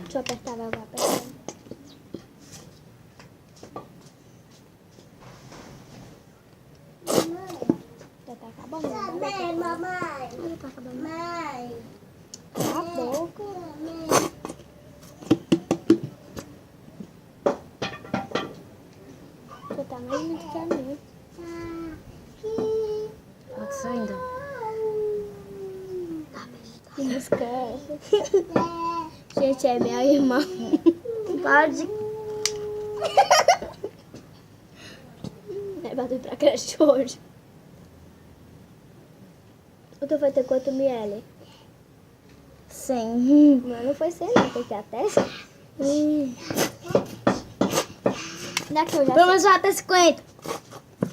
Deixa eu apertar, vai apertar. Já tá acabando. Mamãe. Já tá acabando. Mãe. Cala a boca. Você tá mais muito que a minha. Tá saindo. Que música é essa? Gente, é minha irmã. Pode. É pra ir pra creche hoje. O tu vai ter quanto ml? 100. Não, não foi 100 não, tem que ir até 100. Daqui eu já Pelo menos vai até 50.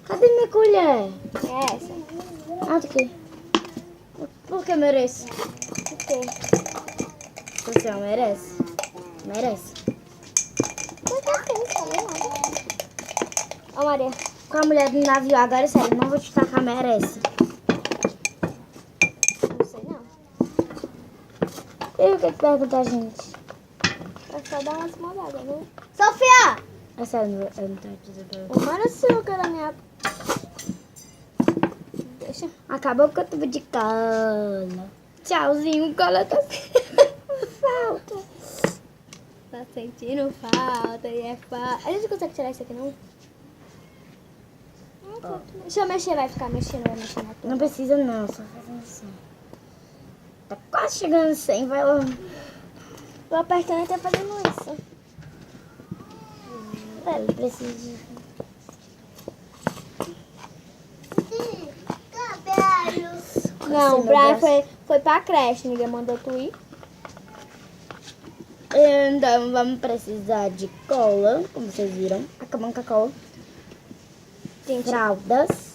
Cadê minha colher? sei. É essa. Ah, tá aqui. Por que mereço? O quê? Você não merece? Merece. Por que você não falei nada? Ó, Maria. Com a mulher do navio agora, sério, não vou te tacar, merece. Não sei não. E o que pergunta a gente? É só dar umas molhadas, né? Sofia! É sério, eu não tô dizendo. Manda açúcar na minha... Deixa. Acabou com o tubo de cola. Tchauzinho, cola tá falta. Tá sentindo falta e é falta. A gente consegue tirar isso aqui, não? Deixa eu mexer, vai ficar mexendo, vai mexer na tua. Não precisa não, só fazendo assim. Tá quase chegando em 100, vai lá. Tô apertando e tá fazendo isso. Ele precisa de... Não, o meu Brian braço. foi pra creche, ninguém mandou tu ir. Então vamos precisar de cola, como vocês viram. Acabamos com a cola. Gente, Fraldas.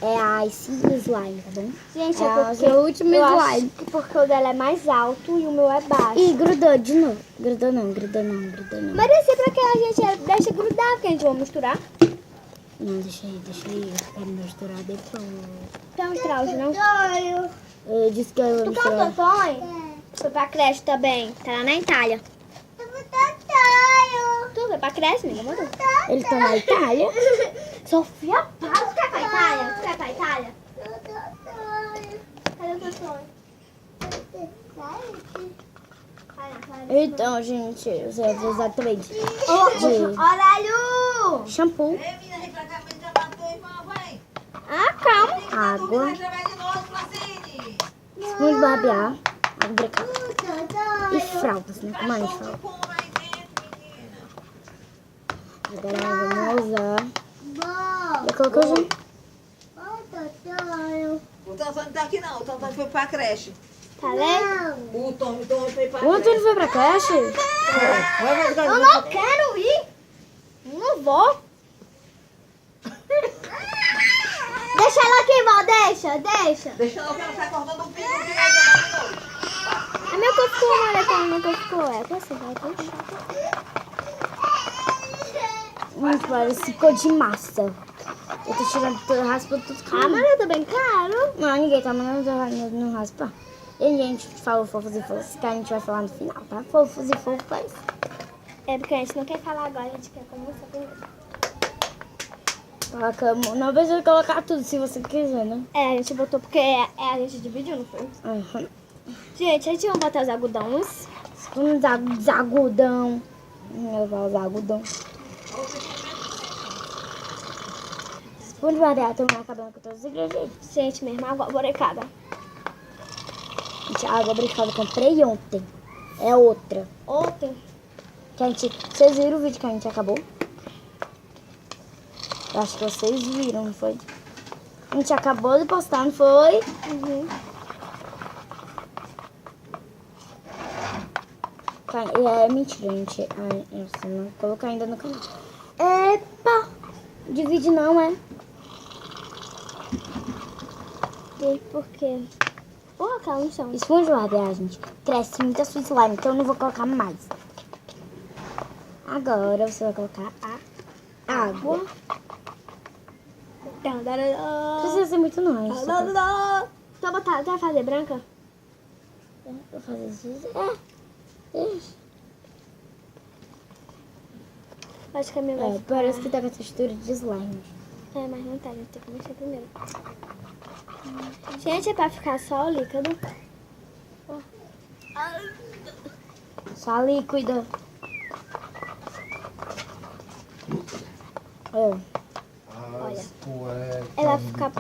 É a Ice Slime, tá bom? gente, É é o porque seu último eu slime. acho que porque o dela é mais alto e o meu é baixo. Ih, grudou de novo. Grudou não, grudou não, grudou não. Mas assim pra que a gente deixa grudar, porque a gente vai misturar. Não, deixa aí, eu quero misturar depois. Tem um traude, não? Eu disse que eu vou Tu misturar. cantou, Tonho? Foi pra creche também, tá lá na Itália. Tu foi pra creche, ninguém mandou. Ele tá na Itália. Sofia, para, tu quer pra Itália? Tu quer pra Itália? Cadê o teu sonho? Então, gente, eu sei exatamente. De Horário! shampoo, Ei, menina, vem pra cá, vem trabalhar com teu irmão, vem. Ah, calma. água, Vai trabalhar de novo, Placine. espuma de barbear, água branca e fraldas, né? Como a gente fala. Pum aí dentro, menina. Agora vamos usar. Já colocou já? O Tantônio não tá aqui não, o Tantônio foi pra creche. Tá lendo? O Tony foi pra O Antônio foi pra creche? Eu não quero ir. Eu não vou. Deixa ela aqui, Val. Deixa. Deixa ela que ela tá acordando o filho que A minha cor ficou, olha como a minha cor ficou. É, você vai ter. Muito parece cor de massa. Eu tô tirando tudo, raspando tudo. Ah, mas eu tô bem caro. Não, ninguém tá mandando não raspar. E a gente falou fofos e fofos, que a gente vai falar no final, tá? Fofos e fofas. É porque a gente não quer falar agora, a gente quer conversar primeiro. Colocamos. Não precisa colocar tudo se você quiser, né? É, a gente botou porque a gente dividiu, não foi? Uhum. Gente, a gente vai botar os algodões. Vamos usar algodão. Eu vou usar algodão. Vamos variar, estamos acabando com todos os ingredientes. Gente, minha irmã água borecada. Gente, a água brincada eu comprei ontem. É outra. Ontem. Que a gente. Vocês viram o vídeo que a gente acabou? Eu acho que vocês viram, não foi? A gente acabou de postar, não foi? Uhum. É mentira, gente. Ai, eu não colocar ainda no canal. Epa! Divide não, é? E por quê? Ou aquela no chão. Esponja ou água, gente? Cresce muito a sua slime, então eu não vou colocar mais. Agora você vai colocar a água. Não precisa ser muito não. Isso Só botar, tu vai fazer branca? vou fazer isso. Acho que a minha vai ficar... Parece que tá com a textura de slime. mas não tá, a gente tem que mexer primeiro. Gente, é pra ficar só o líquido. Só líquido. Olha, ela vai ficar...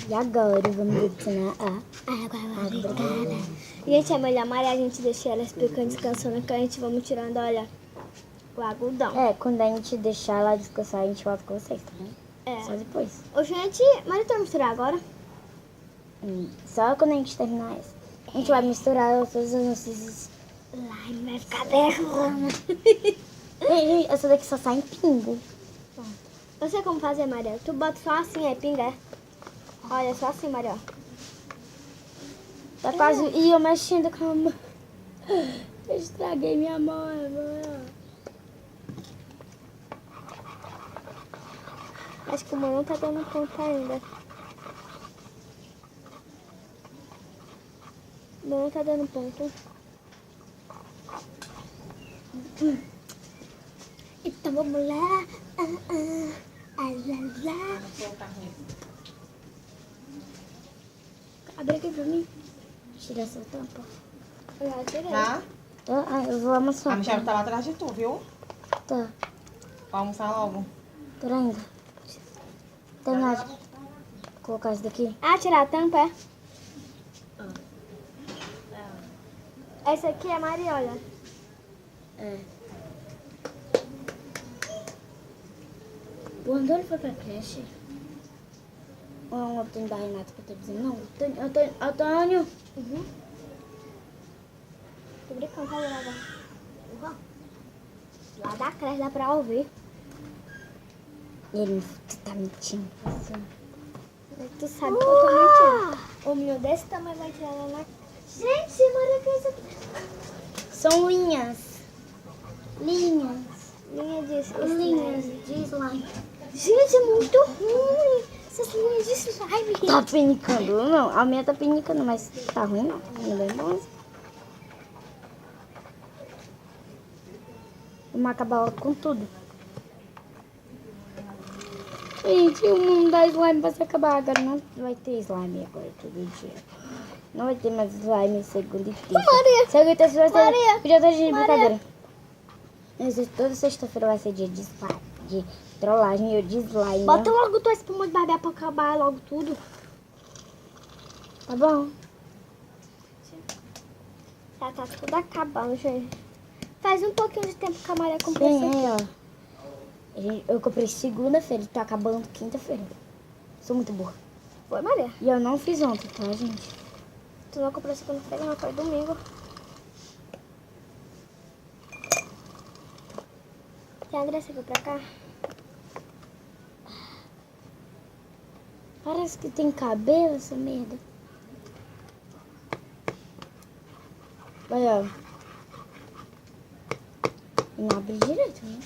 E agora vamos adicionar a água. Gente, é melhor Maria, a gente deixa ela explicando, descansando, que a gente vamos tirando, olha, o algodão. Quando a gente deixar ela descansar, a gente volta com vocês, tá bom? Só depois. Ô, gente, Maria, tu vai misturar agora? Só quando a gente terminar essa. A gente vai misturar todas as nossas... Slime vai ficar derrama. Essa daqui só sai em pingo. Eu sei como fazer, Maria. Tu bota só assim, aí pinga. Olha, só assim, Maria. Tá quase... E eu mexendo com a mão. Eu estraguei minha mão. Acho que o meu não tá dando conta ainda. O meu não tá dando ponto. Então vamos lá. Abre aqui pra mim. Tira essa tampa. Eu já tirei. Tá? Eu vou amassar. A Michelle tá lá atrás de tu, viu? Tá. Vai almoçar logo. Pera ainda. Terminar de colocar isso daqui. Tirar a tampa, é? Essa aqui é a Maria, olha. O Antônio foi pra creche? Ou é um Antônio da Renata que eu tô dizendo? Não, Antônio. Tô brincando, tá gravando. Lá da creche dá pra ouvir. Ele tá mentindo. Tu sabe que eu tô mentindo. O menino desse tamanho vai tirar lá na... Gente, Maria, que é isso aqui? São linhas. Linhas Linha de slime. Gente, é muito ruim. Essas linhas de slime. Tá pinicando, não. A minha tá pinicando, mas tá ruim não. Não é bom. Vamos acabar logo com tudo. Gente, o mundo da slime vai se acabar. Agora não vai ter slime agora todo dia. Não vai ter mais slime segunda e terça. Maria! Segunda e terça vai ser Maria! dia todo dia de Maria! brincadeira. Toda sexta-feira vai ser dia de slime, de trollagem e de slime. Bota logo tua espuma de barbear pra acabar logo tudo. Tá bom. Já tá tudo acabando, gente. Faz um pouquinho de tempo que a Maria comprou isso aqui. Sim, ó. Eu comprei segunda-feira e tô acabando quinta-feira. Sou muito burra. Foi, Maria? E eu não fiz ontem, tá, gente? Tu não comprou segunda-feira, não, foi domingo. E a Andressa veio pra cá? Parece que tem cabelo essa merda. Vai, ó. Não abre direito, né?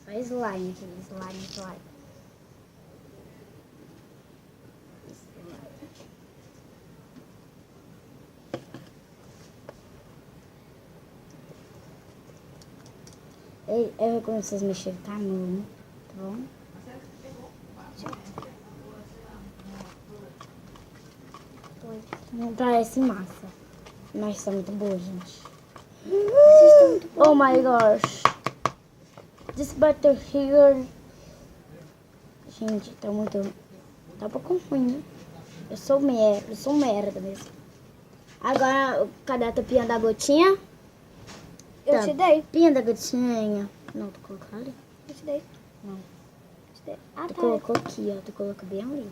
Só slime aqui, slime. Eu recomendo vocês mexerem com a mão, tá bom? Não parece massa, mas tá muito boa, gente. Oh my gosh. This butter here. Gente, tá muito... Tá um pouco ruim, né? Eu sou merda mesmo. Agora, cadê a tapinha da gotinha? Eu te dei. Tapinha da gotinha. Não, tu colocou ali? Eu te dei. Não. Eu te dei. Ah, Tu tá. colocou aqui, ó. Tu colocou bem ali.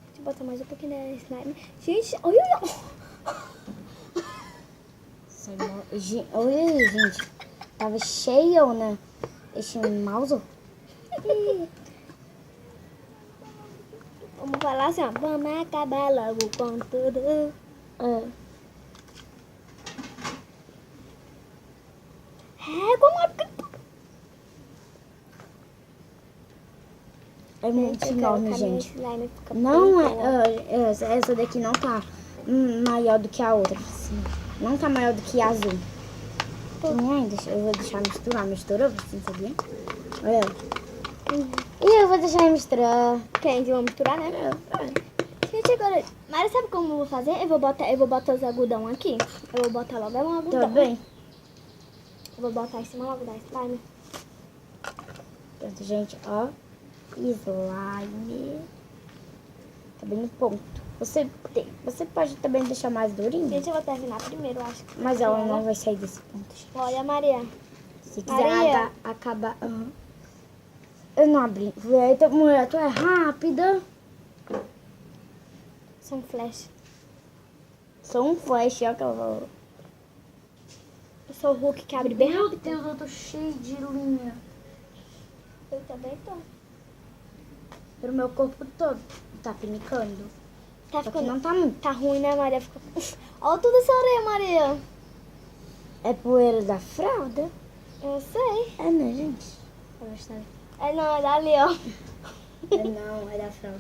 Deixa eu botar mais um pouquinho da slime. Gente, olha. Olha aí, gente. Tava cheio, né? Esse mouse. Vamos falar assim, ó. Vamos acabar logo com tudo. É muito enorme, eu quero que a minha gente. slime fica Não bem boa. é. Essa daqui não tá maior do que a outra. Assim. Não tá maior do que a azul. Eu vou deixar misturar. Misturou, você sabia? Olha. E eu vou deixar misturar. Quem? Vamos misturar, né? Gente, agora... Mari, sabe como eu vou fazer? Eu vou botar os algodão aqui. Eu vou botar logo um algodão. Tá bem? Eu vou botar em cima logo da slime. Pronto, gente, ó. Slime. Tá bem no ponto. Você pode também deixar mais durinho. Gente, eu vou terminar primeiro, eu acho. Mas ela não vai sair desse ponto, gente. Olha, Maria. Se quiser Maria. acabar... Eu não abri. Eita, mulher, tu é rápida. São flash. Sou um flash, ó, que ela falou. Eu sou o Hulk que abre bem Meu rápido. Deus, eu tô cheio de linha. Eu também tô. Pro meu corpo todo. Tá pinicando. Tá Só que ficando... não tá muito. Tá ruim, né, Maria? Olha tudo essa areia, Maria. É poeira da fralda? Eu sei. É, né, gente? É, não, é dali, ó. É não, é da fralda.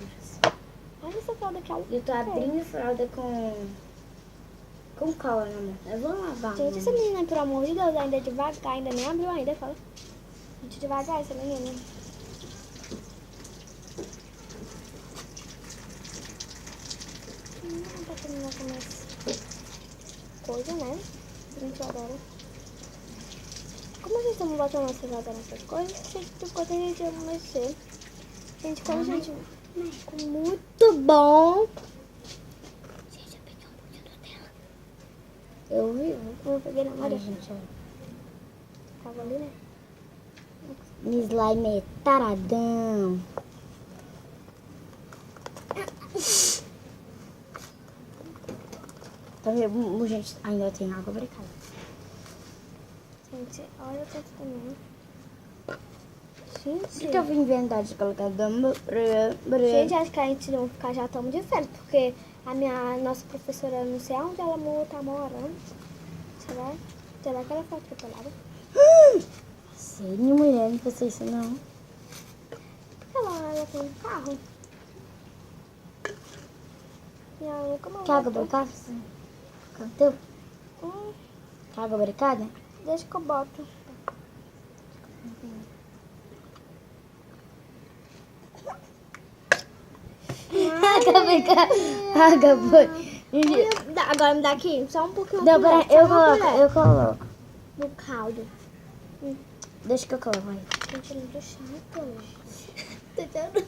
Olha essa fralda aqui, ó. Eu tô abrindo fralda com cola na mão. Eu vou lavar. Gente, essa menina, pelo amor de Deus, ainda é devagar, ainda nem abriu ainda, fala. Muito devagar essa menina. Pra terminar com mais coisa, né? Gente, eu adoro. Como a gente não bota nossa vaga nessas coisas, a gente ficou a gente vai mexer. Gente, quando a gente... Ficou muito bom. Gente, eu peguei um pouquinho da tela. Eu vi. Eu peguei na Olha, Maria. gente, ó. Tava ali, né? Meu slime é taradão. Tá vendo? Gente, ainda tem água brecada. Gente, olha o tanto também. Por Gente, que eu vim inventar de colocar dama? gente, acho que a gente não ficar já estamos de férias, porque a nossa professora, não sei onde ela tá morando. Será que ela foi atropelada? Sei, minha mulher, não pensei isso não. Ela tem um carro. E ela nunca mais Quer água voltou. brecada? Cantou? Hum, Quer água brecada? Deixa que eu boto. Água brecada. Água foi. Agora me dá aqui, só um pouquinho. Não, colher, peraí, só uma colher eu coloco. no caldo. Deixa que eu coloco aí. Gente, é muito chato. Tá vendo?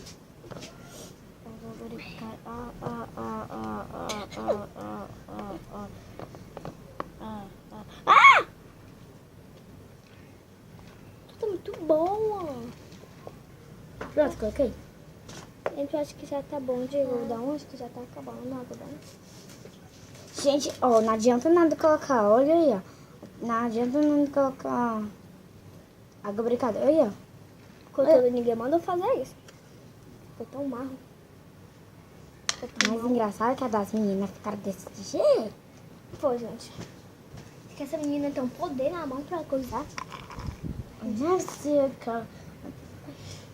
Tá muito boa. Pronto, coloquei. Gente, eu acho que já tá bom de algodão. Acho que já tá acabando o algodão. Gente, ó, não adianta nada colocar, olha aí, ó. Não adianta nada colocar água brecada, olha aí, ó. Quando ninguém mandou fazer isso. Ficou tão marro. Mais engraçado é que a das meninas ficaram desse jeito. Pô, gente. Que essa menina tem um poder na mão pra coisar.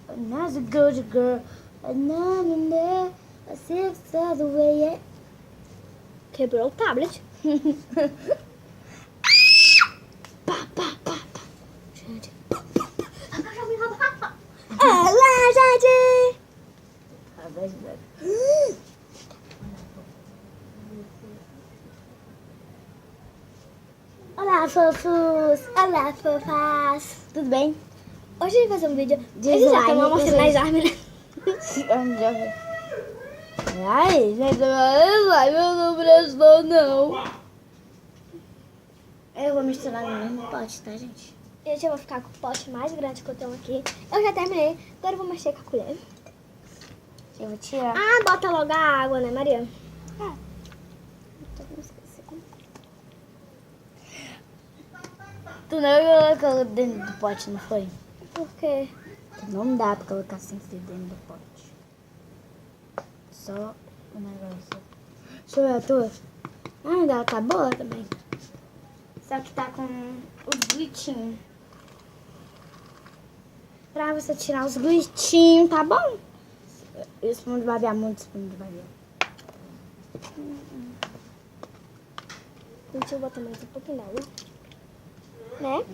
Another good girl, another a six the way. Quebrou o tablet. Gente. Olá, gente! Olá, fofos! Olá, fofas! Tudo bem? Hoje a gente vai fazer um vídeo De Eles já slime, estão mostrando vocês- as armas, né? Ai, gente, eu não prestou, não. Eu vou misturar no mesmo pote, tá, gente? Gente, eu vou ficar com o pote mais grande que eu tenho aqui. Eu já terminei, agora eu vou mexer com a colher. Eu vou tirar. Ah, bota logo a água, né, Maria? Tu não colocou dentro do pote, não foi? Por quê? Não dá pra colocar sem ser dentro do pote. só o negócio. Deixa eu ver a tua. Ah, ela tá boa também. Só que tá com os glitinhos. Pra você tirar os glitinhos, tá bom? Espuma de barbear, muito espuma de barbear. Gente, eu vou botar mais um pouquinho d'água. Né?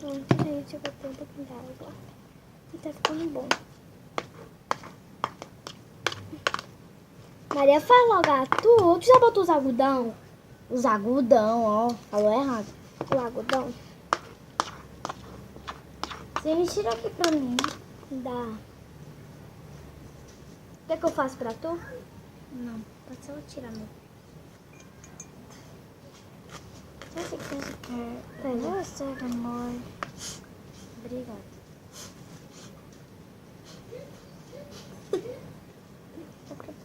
Pronto, gente, eu botei um pouquinho d'água. E tá ficando bom. Maria, fala logo, tu já botou os algodão? Os agudão, ó. Falou errado. O algodão? Você me tira aqui pra mim. Dá. Quer que eu faça pra tu? Não, pode só tirar meu. Eu sei que você quer. Pega você, amor. Obrigada.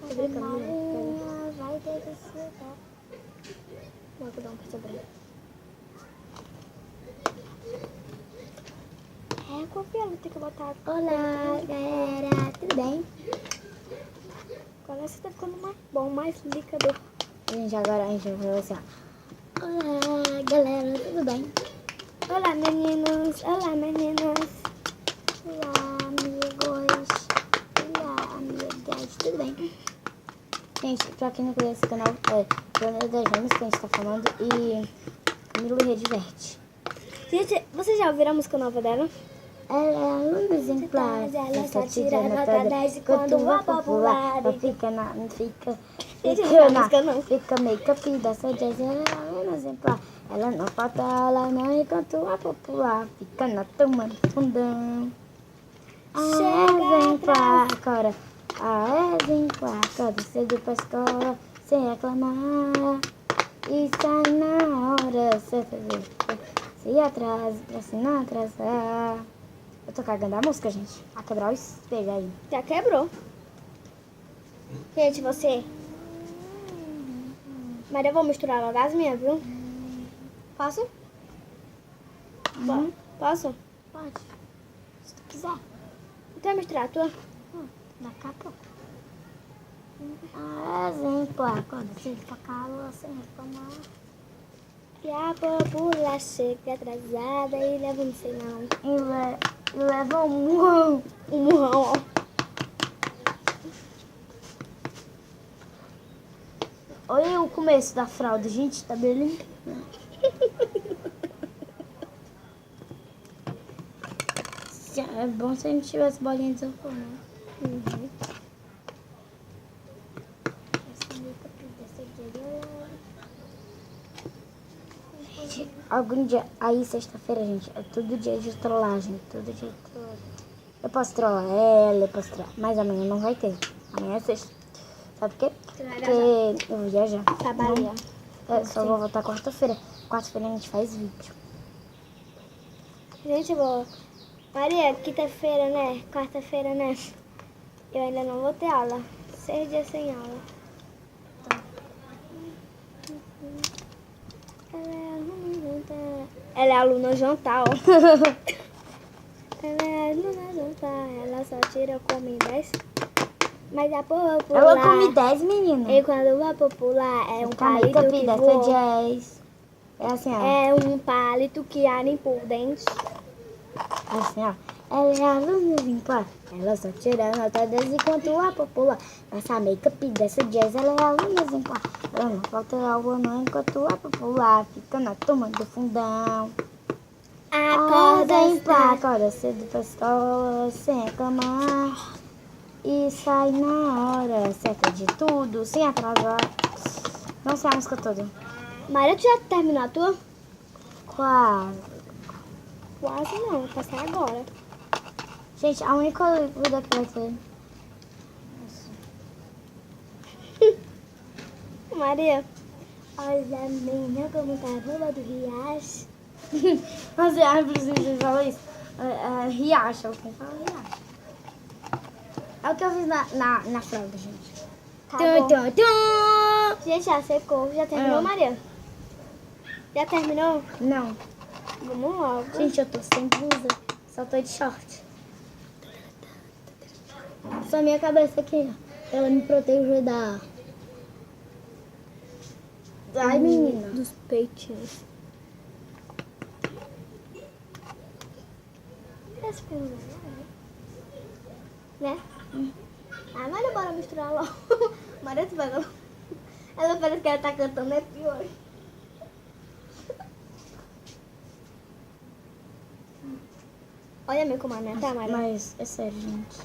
Tô brincando, né? Vai ter que ser. O algodão pra sobrar. É, confia, vou ter que botar. Olá, galera. Tudo bem? Agora você tá ficando mais bom, mais líquido. Gente, agora a gente vai fazer assim, ó. Olá, galera. Tudo bem? Olá, meninos. Olá, meninas. Olá, amigos. Olá, amigas. Tudo bem? Gente, pra quem não conhece o canal, é Planeta das Gêmeas, que a gente tá falando, e Camilo Rediverte. Gente, vocês já ouviram a música nova dela? Ela é aluna exemplar, Ela só essa tira nota 10 e quando vai vai popular. fica na, fica, Gente, fica não na, música não. fica make-up dessa jazz, ela é aluna exemplar. Ela não falta aula não, enquanto vai popular, fica na turma do fundão. Chega Exemplar, agora, a exemplar, acorda cedo pra escola, sem reclamar. E sai na hora certa, se atrasa, pra se não atrasar. Eu tô cagando a música, gente. A quebrar o espelho aí. Já quebrou. Gente, você. Mas eu vou misturar logo as minhas, viu? Posso? Posso? Pode. Se tu quiser. Então misturar a tua? Daqui a pouco. Exemplar, quando você for calor, sem reclamar. E a popular chega atrasada e leva não sei não. E leva um murrão. Um murrão, ó. Olha o começo da fralda, gente, tá bem limpo. É bom se a gente tivesse bolinha de isopor, né? Uhum. Gente, algum dia, aí sexta-feira, gente, é todo dia de trollagem, todo dia de trollagem. Eu posso trollar ela, eu posso trollar, mas amanhã não vai ter. Amanhã é sexta. Sabe por quê? Você vai Porque eu vou viajar. Trabalhar. Só vou voltar quarta-feira. Quarta-feira a gente faz vídeo. Gente, eu vou... Maria, quinta-feira, né? Quarta-feira, né? Eu ainda não vou ter aula. 6 dias sem aula. Ela é aluna jantar, ó. Ela é aluna jantar. Ela só tira come 10. Mas a popular... Ela come 10, menina. E quando a popular é um Calma, palito que dessa voa. jazz. É assim, ó. É um palito que abre por dentro. É assim, ó. Ela é aluna exemplar. Ela só tira nota 10 enquanto a popular. Essa make-up dessa jazz, ela é aluna exemplar. Ela não falta aula não enquanto a popular. Fica na turma do fundão. Acorda, exemplar. Acorda cedo pra escola, sem reclamar. E sai na hora certa de tudo, sem atrasar. Não sei a música toda. Maria, tu já terminou a tua? Quase. Quase não, vai passar agora. Gente, a única líquida que vai ter. Maria, olha a menina como tá a roupa do riacho. Mas é, a Bruzinha falou isso. Riacho, alguém fala riacho. É o que eu fiz na fralda, gente. Tá Tum, bom. tum, tum. Gente, já secou. Já terminou, Ah. Maria? Já terminou? Não, Vamos logo. gente, eu tô sem blusa. Só tô de short. Só minha cabeça aqui, ó. Ela me proteger da... Ai, menina. Dos peitinhos. Esse filme, né? Ah, mas bora misturar logo. Parece que ela parece que ela tá cantando, é pior. Olha meu como a minha tá, Mara. Mas, é sério, gente.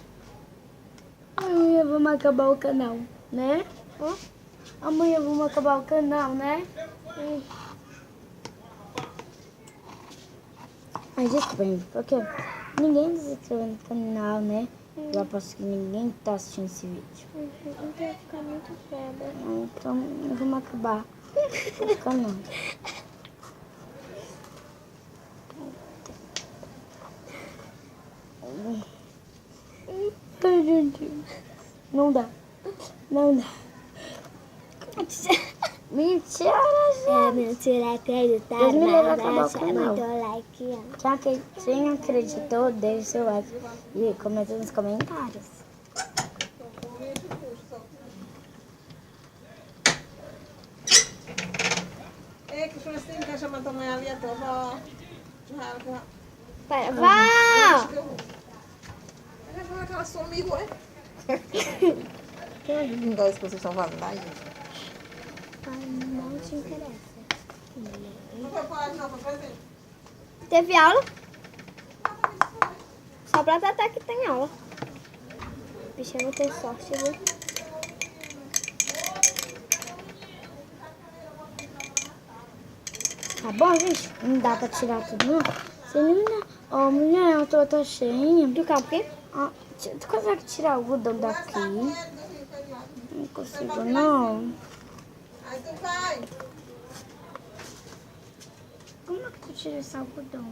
Amanhã vamos acabar o canal, né? Hã? Amanhã vamos acabar o canal, né? Mas desculpa, gente, porque ninguém se inscreveu no canal, né? Eu aposto que ninguém tá assistindo esse vídeo. Então vai ficar muito febre. Então, vamos acabar o canal. Ai, gente. Não dá. Não dá. Mentira, gente. É mentira, acreditar. Deus me livre acabar o Deixa canal. muito like, ó. Quem acreditou, deixe seu like e comenta nos comentários. Que Francine quer chamar tua mãe ali, a tua avó. Para, vá! Ela fala que ela sumiu, é? Não gosto que vocês estão falando, tá, gente? Não te interessa. Não foi falar de novo, presente. Teve aula? Só pra Tatá que tem aula. Bicha, não tem sorte, viu? Tá bom, gente? Não dá pra tirar tudo, não. Você não me dá. Ó, mulher, eu tô cheinha. Do campo aqui? Ah, tu consegue tirar o algodão daqui? Não consigo, não. Aí tu vai. Como é que tu tira esse algodão?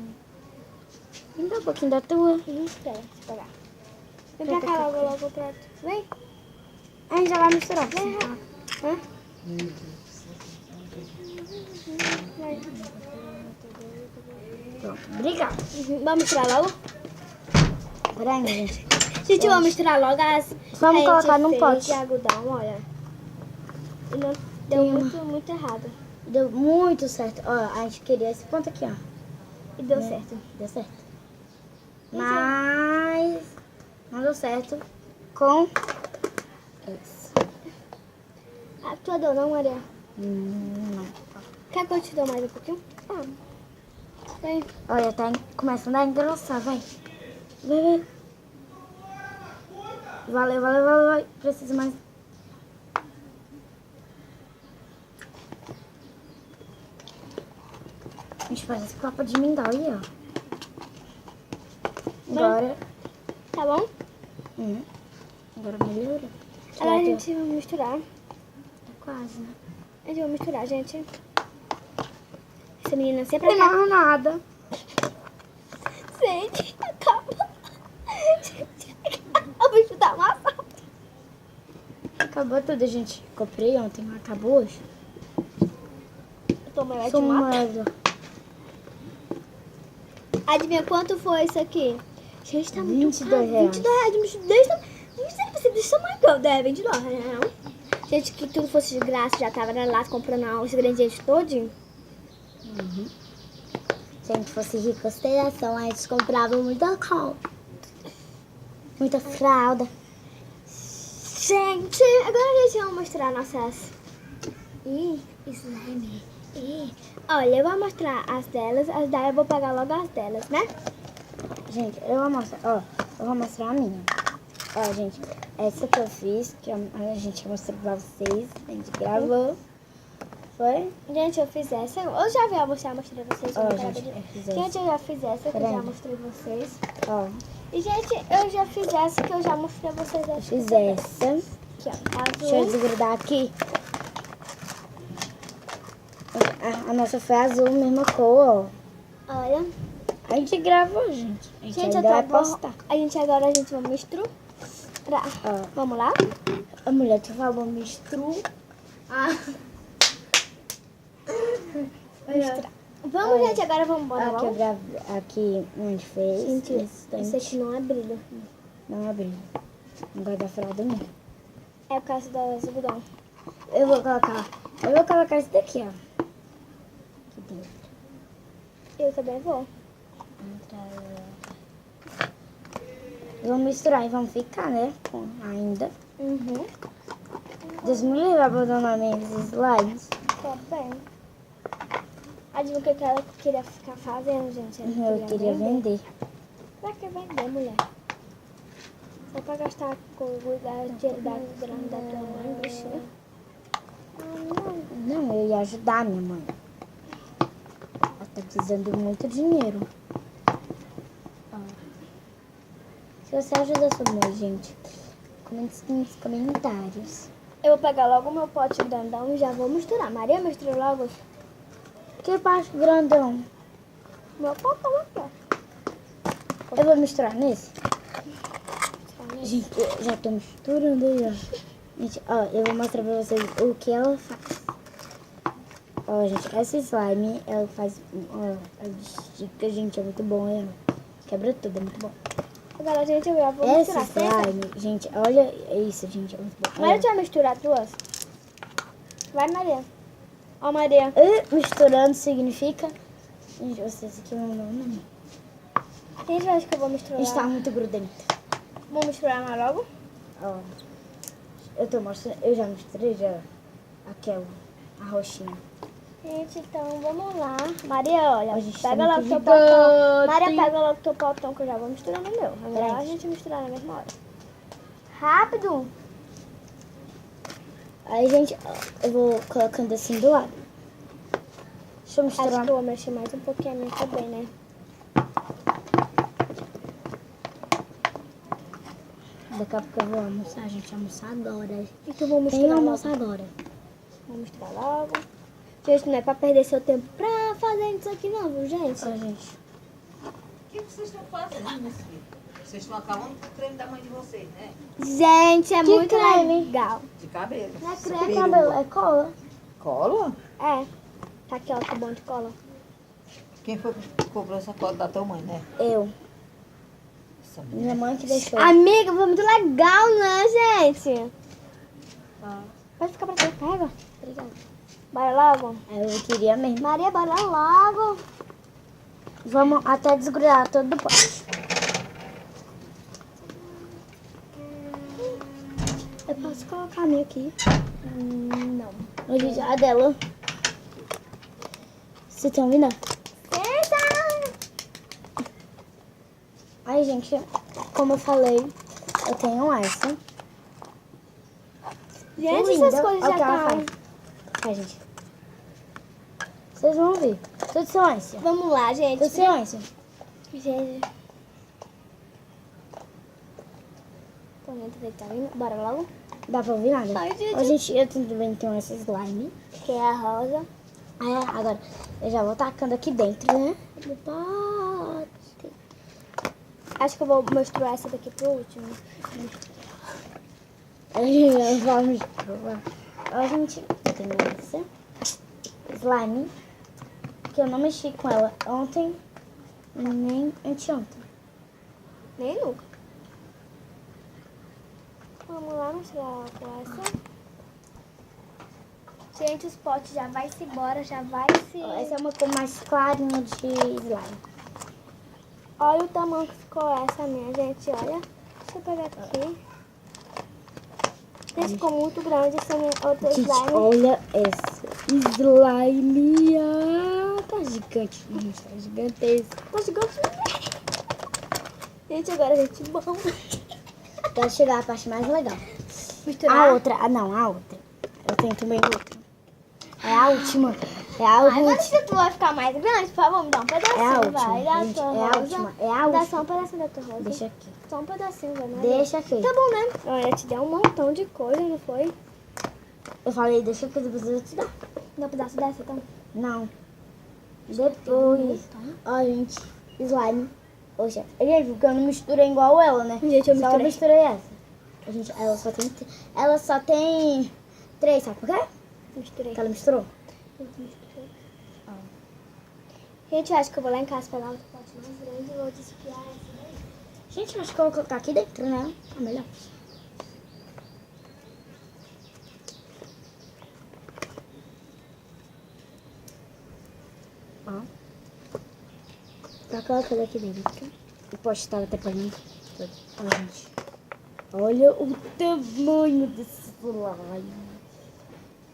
Me dá um pouquinho da tua. Espera, deixa eu pegar. Vem pra cá logo, pra... Vem. A gente já vai misturar. Vem, Hã? Vai. Pronto, obrigada. Vamos misturar logo? Peraí, gente. Gente, vamos misturar logo as... Vamos a colocar gente num fez pote. de algodão, olha. E não deu muito errado. Deu muito certo. Ó, a gente queria esse ponto aqui, ó. E deu certo. Deu certo. Mas não deu certo com esse. A tua deu não, Maria? Não. Quer que eu te dou mais um pouquinho? Vem. Olha, tá começando a engrossar, vai. Vai. Valeu. Preciso mais. A gente faz esse copo de mingau aí, ó. Agora. Tá bom? Agora melhorou. Agora a gente vai misturar. Tá quase, né? A gente vai misturar, gente. Essa menina sempre Não acaba. tem nada. Gente, acaba. O bicho tá amassado. Acabou tudo, gente. Comprei ontem, mas acabou hoje. Tua mãe vai te matar. Sumado. Adivinha quanto foi isso aqui? Gente, tá muito 22 caro. reais. 22 reais. Desse tamanho que eu der, 22 reais. Não. Gente, que tudo fosse de graça, já tava lá comprando os ingredientes todinho. Se a gente fosse rico, ostentação, a gente comprava muita compra. Muita fralda. Gente, agora a gente vai mostrar nossas... slime. Olha, eu vou mostrar as delas. As delas eu vou pegar logo as delas, né? Gente, eu vou mostrar, ó, eu vou mostrar a minha. Ó, gente, essa que eu fiz, que a gente mostrou pra vocês, a gente gravou. Foi? Gente, eu fiz essa. Eu já vi, eu mostrei pra vocês. Ó, eu gente, eu fiz essa. Gente, eu já fiz essa que eu Peraí. já mostrei pra vocês. Ó, E, gente, eu já fiz essa que eu já mostrei pra vocês. eu fiz essa. Aqui, ó. Deixa eu Azul. desgrudar aqui. A nossa foi azul, mesma cor, ó. Olha. A gente gravou, gente. A gente Gente, ainda eu vai tô postar. agora a gente vai misturar. Ó, Vamos lá? a mulher, tu falou mistru. Misturar. Vamos, gente, agora vamos embora Aqui, eu logo. gravei, aqui a gente fez. Gente, esse isso aqui não é brilho. não abriu. Não gosto da fralda, não. É por causa das algodão. Eu vou colocar isso daqui, ó. Aqui dentro. Eu também vou. Vamos misturar e vamos ficar, né? Ainda. Uhum. Deus me livre abandonar meus slides. Tá bem. Adivinha o que ela queria ficar fazendo, gente? Ela Eu queria vender. Pra que vender, mulher? Só pra gastar com o dinheiro da grana da tua mãe, bichinha. Não, eu ia ajudar minha mãe. Ela tá precisando de muito dinheiro. Ó. Se você ajuda a sua mãe, gente, comente nos comentários. Eu vou pegar logo o meu pote grandão e já vou misturar. Maria, mistura logo Que parte grandão? meu potão aqui, ó. Eu vou misturar nesse? Só nesse. Gente, eu já tô misturando aí, ó. Gente, ó, eu vou mostrar pra vocês o que ela faz. Ó, gente, essa slime, ela faz... Ó, ela estica, gente, é muito bom, né? Quebra tudo, é muito bom. Agora, gente, eu já vou Essa misturar, certo? slime, gente, olha isso, gente, é muito bom. Maria, tu vai misturar duas? Vai, Maria. Ó, Maria. Misturando significa... Gente, vocês aqui não dão, não. Gente, eu acho que eu vou misturar. Está muito grudento. Vou misturar mais logo? Ó, eu tô mostrando, eu já misturei já aquela, a roxinha. Gente, então vamos lá. Maria, olha, A gente pega tá logo muito teu potão. gigante. Maria, pega logo teu potão que eu já vou misturando o meu. Agora Peraí. a gente misturar na mesma hora. Rápido! Aí, gente, ó, eu vou colocando assim do lado. Deixa eu Acho misturar. que eu vou mexer mais um pouquinho a minha também, né? Daqui a pouco eu vou almoçar, gente, almoçar agora. Então vou Tem misturar logo. almoço agora. Vou misturar logo. Gente, não é pra perder seu tempo pra fazer isso aqui não, viu, gente? Ó, gente. O que vocês estão fazendo, meus filhos? Vocês estão acabando com o creme da mãe de vocês, né? Gente, é Que muito creme? legal. De cabelo. Não é É creme, cabelo, é cola. Cola? É. Tá aqui, ó, que bom de cola. Quem foi que cobrou essa cola da tua mãe, né? Eu. Essa Minha mãe que deixou. Amiga, foi muito legal, né, gente? Ah. Pode ficar pra trás, pega. Obrigada. Bora logo? Eu queria mesmo. Maria, bora logo. Vamos até desgrudar todo o pote. Eu posso colocar a minha aqui? Não. Hoje já a dela. Vocês estão vendo? Eita! Aí, gente, como eu falei, eu tenho essa. Gente, Linda. essas coisas Olha já o que ela tá... faz. Ai, gente. Vocês vão ver. Tudo silêncio. Vamos lá, gente. Tudo silêncio. Gente. Tô muito tá vindo. Bora logo. Dá pra ouvir nada? Ai, gente. Ó, gente, eu também tenho essa slime. Que é a rosa. Aí, agora, eu já vou tacando aqui dentro, né? Do pote. Acho que eu vou misturar essa daqui pro último. Aí, vamos provar. Ó, gente, eu tenho essa slime. Que eu não mexi com ela ontem, nem anteontem. Nem nunca. Vamos lá misturar com essa. Gente, os potes já vai se embora, já vai se... Ó, essa é uma cor mais clarinha de slime. Olha o tamanho que ficou essa minha, gente, olha. Deixa eu pegar aqui. Gente, ficou muito grande essa minha outra Gente, slime. olha essa slime. Ah, tá gigante, gente. Tá gigantesco. Tá gigante. Gente, agora a gente vamos Quero chegar à parte mais legal. misturar. A outra. Ah, não, a outra. Eu tenho também outra. É a última. É a Agora última. se tu vai ficar mais grande, por favor, me dá um pedacinho, É a última, vai. Dá gente, tua é a rosa. última, é a Dá última. só um pedacinho da tua rosa. Deixa aqui. Só um pedacinho, vai, né? Deixa aqui. Tá bom, né? Olha, te deu um montão de coisa, não foi? Eu falei, deixa aqui, depois eu te dar. Dá um pedaço dessa, então. Não. Depois. Ó, gente. Slime. Poxa, gente, porque eu não misturei igual ela, né? Gente, eu Só misturei. misturei essa. Gente, ela só tem 3, sabe por quê? Misturei. Que ela misturou. Gente, eu acho que eu vou lá em casa pegar outro pote mais grande e vou desfiar essa daí. Gente, acho que eu vou colocar aqui dentro, né? Tá melhor. coloca daqui dentro. E pode estar até pra mim. Olha, gente. Olha o tamanho desse slime.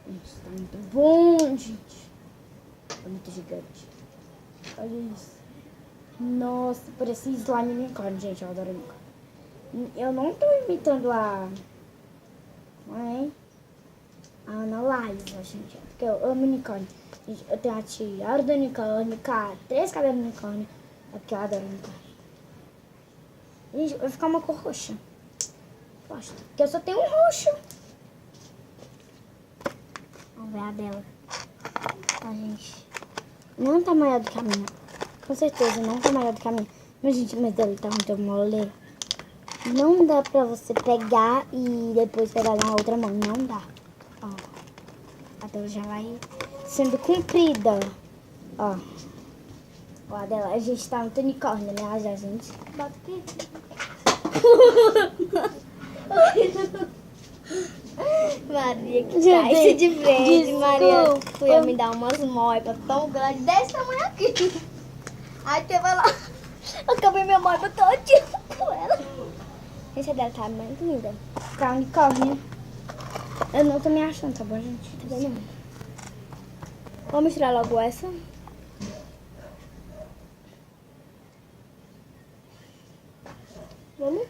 Gente, tá muito bom, gente. É muito gigante. Olha isso. Nossa, parece slime unicórnio, gente. Eu adoro unicórnio. Eu não tô imitando a mãe. A Ana Liza, gente. Porque eu amo unicórnio. Gente, eu tenho a tiara do unicórnio, 3 cabelos do unicórnio. É porque eu adoro unicórnio. Gente, vai ficar uma cor roxa. Gosto. Porque eu só tenho um roxo. Vamos ver a dela. Tá, gente. Não tá maior do que a minha. Com certeza, não tá maior do que a minha. Mas, gente, mas dela tá muito mole. Não dá pra você pegar e depois pegar na outra mão. Não dá. Ó. A dela já vai sendo comprida. Ó. Ó, a dela. A gente tá muito unicórnio, né? Já, gente. Bota aqui. Maria, que Gente, caixa de frente. desculpa. Maria foi a me dar umas moipas tão grandes, desse tamanho aqui. Aí teve lá, acabei minha moipa todinha com ela. Essa dela tá muito linda. Tá unicórnio. Eu não tô me achando, tá bom, gente? Tá vendo? Vamos misturar logo essa. Vamos?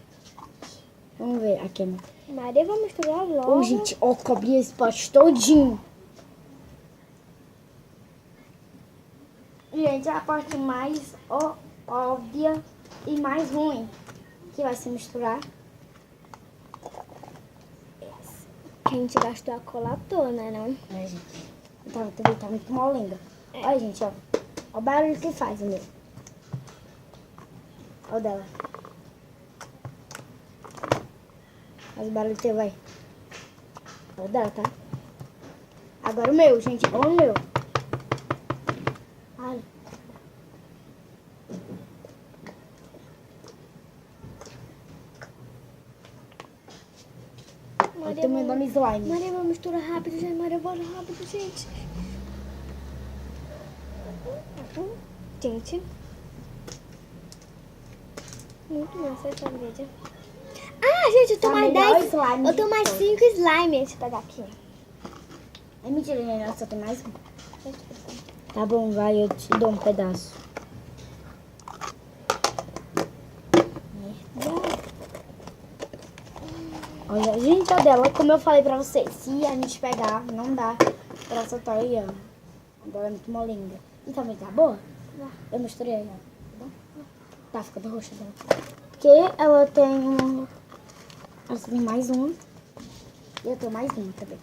Vamos ver aqui, né? Maria, vamos misturar logo. Ô, gente, ó, cobri esse pote todinho. Gente, a parte mais óbvia e mais ruim que vai se misturar. Que a gente gastou a cola toda, né? Não? É, gente. Tá muito molenga. Olha, gente, ó. Ó o barulho que faz, meu. Ó o dela. Faz o barulho teu, vai. Ó o dela, tá? Agora o meu, gente. Ó o meu. Olha. Olha o tamanho da minha slime. Maria, vamos misturar rápido, gente. Maria, bora rápido, gente. Gente. Muito massa essa vídeo. Ah, gente, eu tô Tá mais melhor 10. slime Eu de tô mais todos. 5 slime. Deixa eu pegar aqui. É mentira, né? Só tem mais um. Tá bom, vai, eu te dou um pedaço. Olha, gente, a dela, como eu falei pra vocês, se a gente pegar, não dá pra soltar aí, ó. A dela é muito molinga. E também tá boa? Eu misturei ela, tá bom? Tá ficando roxa dela. Porque ela tem uma... Ela tem mais uma. E eu tenho mais uma também.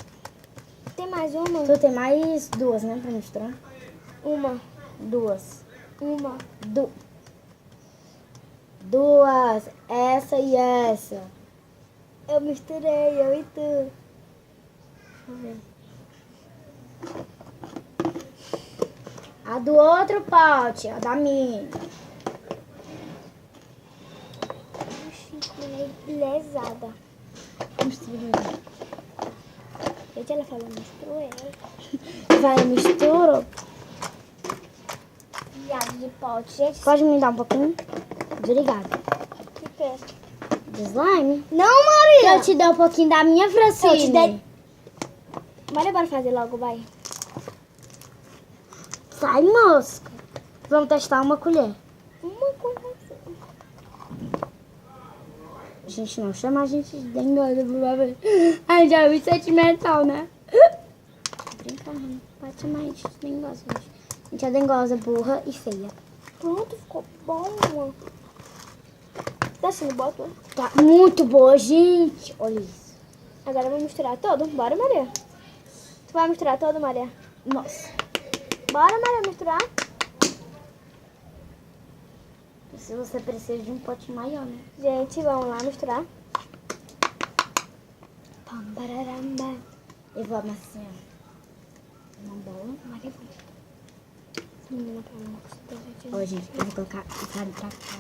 Tem mais uma? Tu tem mais 2, né, pra misturar? Uma. 2. Uma. 2. Essa e essa. Eu misturei, eu e tu. Deixa eu ver. A do outro pote, a da minha. Lesada. Mistura. Gente, ela falou misturou ela. Vai, eu misturo. Viado de pote, gente. Pode me dar um pouquinho? Obrigada. Que pé. De slime? Não, Maria! Eu te dou um pouquinho da minha, Francine. Eu te dei. Maria, bora fazer logo, vai. Sai, mosca. Vamos testar uma colher. Uma coisa assim. A gente não chama a gente de dengosa, por favor. A gente é muito sentimental, né? Brincando. Pode chamar a gente de dengosa, gente. A gente é dengosa, burra e feia. Pronto, ficou bom. Tá assim, bota. Tá muito boa, gente. Olha isso. Agora eu vou misturar todo. Bora, Maria. Tu vai misturar todo, Maria? Nossa. Bora, Maria, misturar. Se você precisa de um pote maior, né? Gente, vamos lá misturar. Pam, bararamba. Eu vou amassar uma bola. Maria, essa menina pra mim gostou, gente. Ó, gente, eu vou colocar a carne pra cá.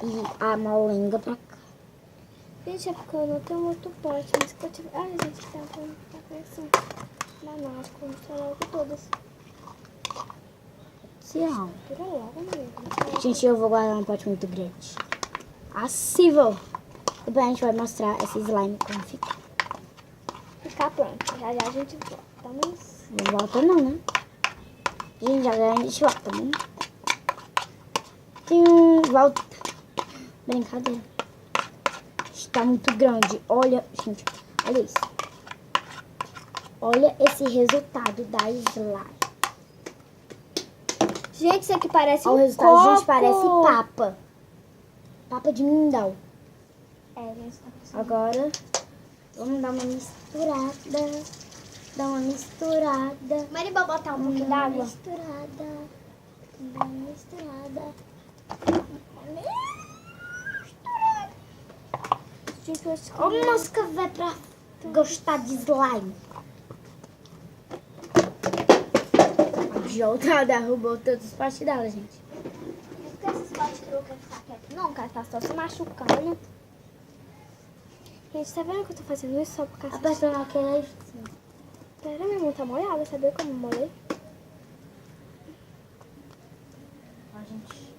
E a molenga pra cá. Gente, é porque eu não tenho outro pote, mas se eu tiver... Ai, gente, tá com assim. Não, acho que eu vou misturar logo todas. especial. Tira logo, amigo. Gente, eu vou guardar um pote muito grande. Assim vou. Depois a gente vai mostrar esse slime como fica. Ficar pronto. Já já a gente volta. Mas... Não volta não, né? Gente, já a gente volta, né? Tem um... Volta. Brincadeira. Está muito grande. Olha, gente. Olha isso. Olha esse resultado da slime. Gente, isso aqui parece Olha o um resultado, copo. gente, parece papa. Papa de mingau. É, gente, tá passando. Agora, vamos dar uma misturada. Dar uma misturada. Mas ele vai botar um pouquinho d'água? Misturada. Uma misturada. Gente, eu acho que... Ô, mosca, vai pra gostar de slime. A Jota derrubou todos os potes dela, gente. Por que esses potes que eu quero ficar quieto? Não, cara, tá só se machucando. Gente, tá vendo que eu tô fazendo isso só por causa... A pessoa que é Pera, minha mão tá molhada, sabia como eu molhei? a gente.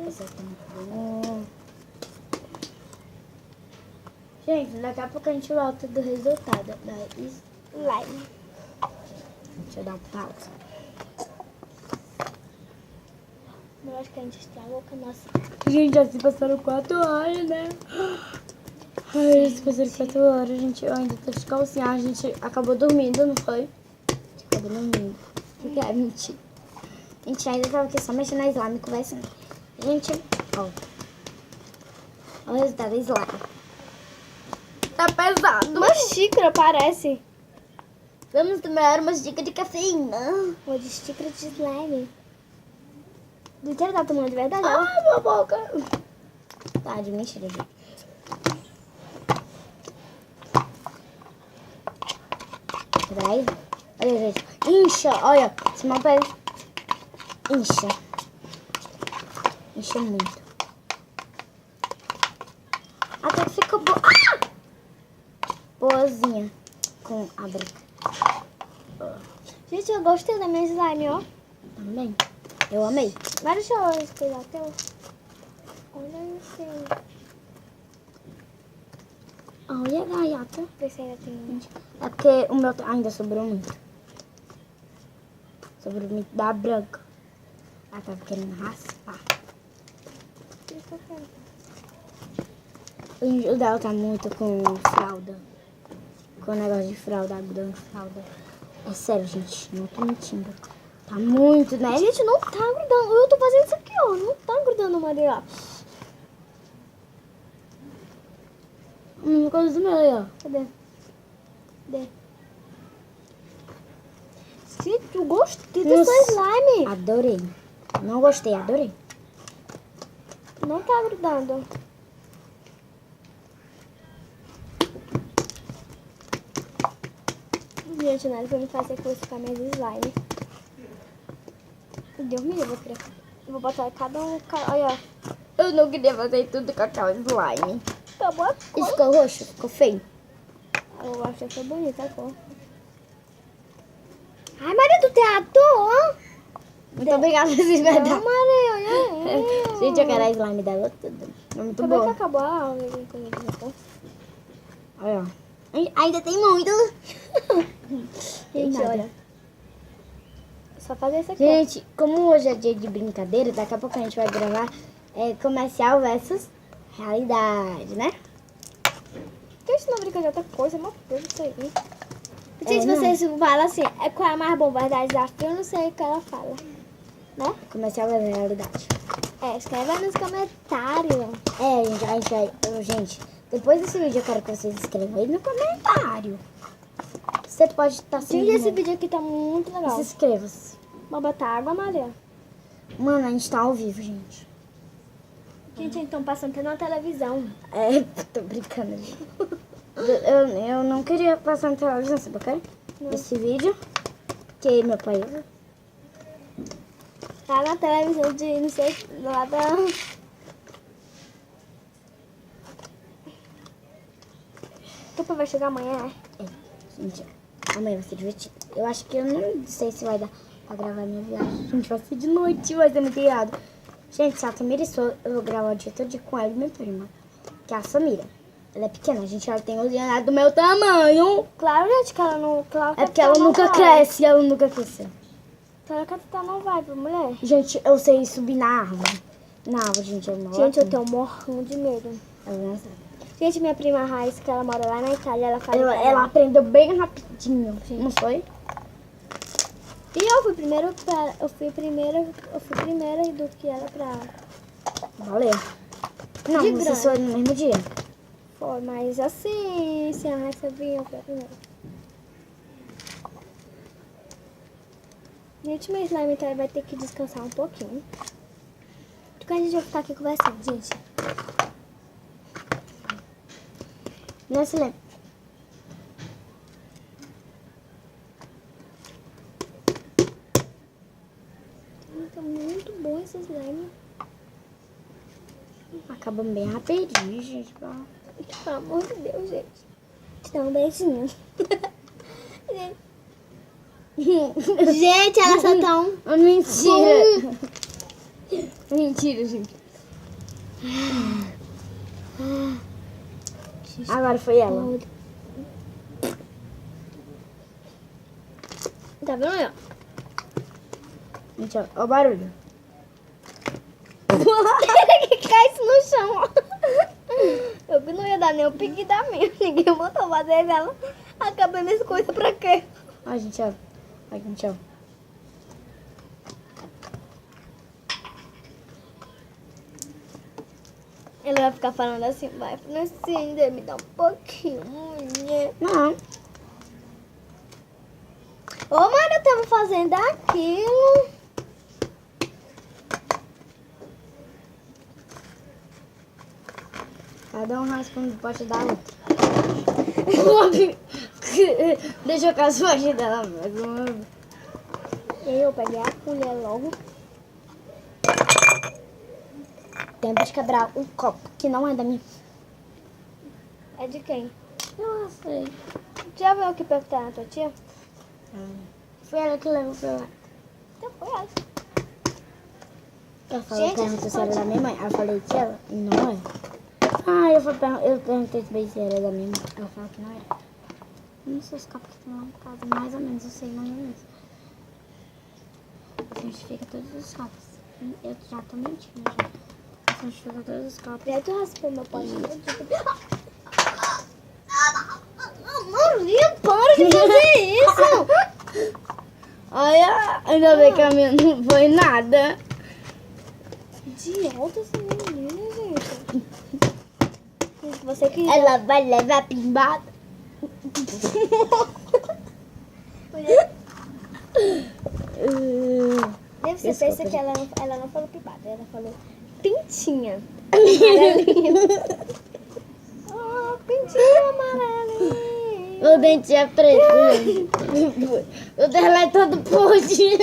Essa aqui é bom. Gente, daqui a pouco a gente volta do resultado da Slime. Deixa eu dar um pausa. Eu acho que a gente estragou com a nossa... Gente, já se passaram 4 horas, né? Ai, já se passaram 4 horas, gente. Eu ainda tô de calcinha. A gente acabou dormindo, não foi? A gente acabou dormindo. Porque é mentira. A gente ainda tava aqui só mexendo na slime, conversando. Gente, ó. Olha o resultado da slime. Tá pesado. Uma xícara, parece. Vamos tomar uma xícara de cafeína. Uma de xícara de slime. Mentira, tá tomando de verdade? ó. Ai, minha boca. Tá, de mentira, gente. Peraí. Olha, gente. Incha, olha. Esse mapa incha. Incha muito. Até que ficou boa. Ah! Boazinha. Com a branca. Gente, eu gostei da minha slime, ó. Também. Eu amei. Mas deixa eu espelhar o teu. Olha isso. Olha, gaiata. Vê se ainda tem... É porque o meu ainda sobrou muito. Sobrou muito da branca. Ela tava querendo raspar. O dela tá muito com fralda. Com negócio de fralda, algodão de fralda. É sério, gente. Não tô mentindo. Tá muito, né? Gente, não tá grudando. Eu tô fazendo isso aqui, ó. Não tá grudando, Maria. Coisa do meu aí, ó. Cadê? Cadê? Gente, eu gostei dessa Nossa. slime. Adorei. Não gostei, adorei. Não tá grudando. Gente, nada pra me fazer com esse minhas slime. Deus me livre, eu vou botar cada um... Olha, Eu não queria fazer tudo com aquela slime. acabou a Isso cor. ficou roxo? Ficou feio? Eu achei que foi bonita a cor. Ai, Maria do Teatro! Muito obrigada por vocês Não, verdadeiro. Maria, olha aí. Gente, eu quero a slime dela toda. É muito Como é que boa. acabou a aula? Coisa de Japão? Olha, ó. Ainda tem muito. Gente, nada. olha. Só fazer isso aqui. Gente, como hoje é dia de brincadeira, daqui a pouco a gente vai gravar comercial versus realidade, né? Por que isso não brinca de outra coisa? É uma coisa isso aí. Não sei É, se não. vocês falam assim, qual é a mais boa, verdade, desafio, eu não sei o que ela fala. Né? Comercial versus realidade. Escreve aí nos comentários. A gente vai... Gente, depois desse vídeo eu quero que vocês escrevam aí no comentário. Você pode estar Gente, esse vídeo aqui tá muito legal. Se inscreva. Vamos botar água, Maria? Mano, a gente tá ao vivo, gente. Gente, então passando até na televisão. É, tô brincando, gente. Eu não queria passar na televisão, sabe por quê? Esse vídeo. Porque meu pai... Tá na televisão de, não sei, lá da... Então vai chegar amanhã, né? Gente, amanhã vai ser divertido. Eu acho que eu não sei se vai dar pra gravar minha viagem. Gente, vai ser de noite, vai ser muito irado. Gente, se a Samira eu vou gravar o dia todo com ela e minha prima. Que é a Samira. Ela é pequena, gente, ela tem 11 anos, ela é do meu tamanho. Claro, gente, que ela não... Claro que É porque a ela Tatá nunca não vai. cresce, ela nunca cresceu. Claro que a Tatá não vai, viu, mulher? Gente, eu sei subir na árvore. Na árvore, gente, eu não Gente, eu tenho morrão de medo. Ela não sabe. Gente, minha prima Raíssa, que ela mora lá na Itália, ela fala Ela italiano. aprendeu bem rapidinho, não foi? E eu fui primeiro do que ela pra... Valeu. Não, De vocês grande. foram no mesmo dia. Foi, mas assim, se a Raíssa vir, eu fui a primeira. Gente, mas lá na Itália vai ter que descansar um pouquinho. Porque a gente vai ficar aqui conversando, gente. Não se lembra. Tá muito bom esse slime. Acabamos bem rapidinho, gente. Pelo amor de Deus, gente. Te dá um beijinho. Gente, elas só tão... Mentira. Mentira, gente. Agora foi ela. Tá vendo aí, ó? Gente, ó o barulho. Que cai isso no chão, ó. Eu que não ia dar nem o pique da minha. Ninguém botou fazer ela. Acabei minhas coisas pra quê? Ó, gente, ó. Ó, gente, ó. Ele vai ficar falando assim, vai, Francine, me dá um pouquinho, mulher. Não. Ô, mano, eu tava fazendo aquilo. Cada um raspa no pote da outra. Deixa eu com as potes dela mais uma vez. E aí eu peguei a colher logo. Tempo de quebrar um copo que não é da minha. É de quem? Não sei. Já viu o que perguntar na tua tia? Foi ela que levou pra lá. Então foi ela. Eu falei Gente, que esse se era da minha mãe. Aí eu falei que ela não é. Ah, eu perguntei também se era da minha mãe. Ela falou que não era. Eu não sei os copos que estão lá em casa. Mais ou menos, eu sei mais ou menos. Santifica todos os copos. Eu já tô mentindo já. Santifica todos os copos. Já tu raspou meu pote. Maria, para de fazer isso! Olha, ainda bem que a minha não foi nada. Idiota essa menina, gente. Se você quiser... Ela vai levar pimbada. Deve ser Desculpa, pensa que ela não falou pibada, ela falou pintinha. Oh, pintinha amarelinha. O dente é preto, gente. O dela é todo podre.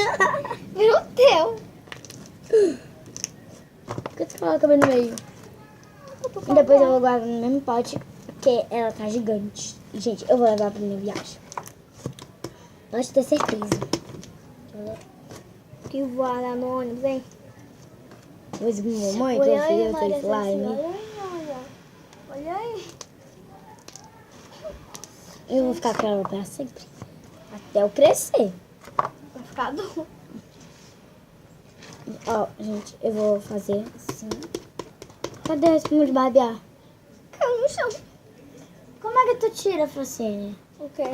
Meu Deus. Por que você coloca bem no meio? E depois eu vou guardar no mesmo pote, porque ela tá gigante. Gente, eu vou levar pra minha viagem. Pode ter certeza. Que voar lá no ônibus, hein? Mas mamãe, Olha que aí, eu Maria tenho slime. Cecília, olha aí, olha. Olha aí. Eu vou ficar com ela pra sempre. Até eu crescer. Vai ficar duro. Ó, gente, eu vou fazer assim. Cadê a espuma de barbear? Caiu no chão. Como é que tu tira, Francine? O quê?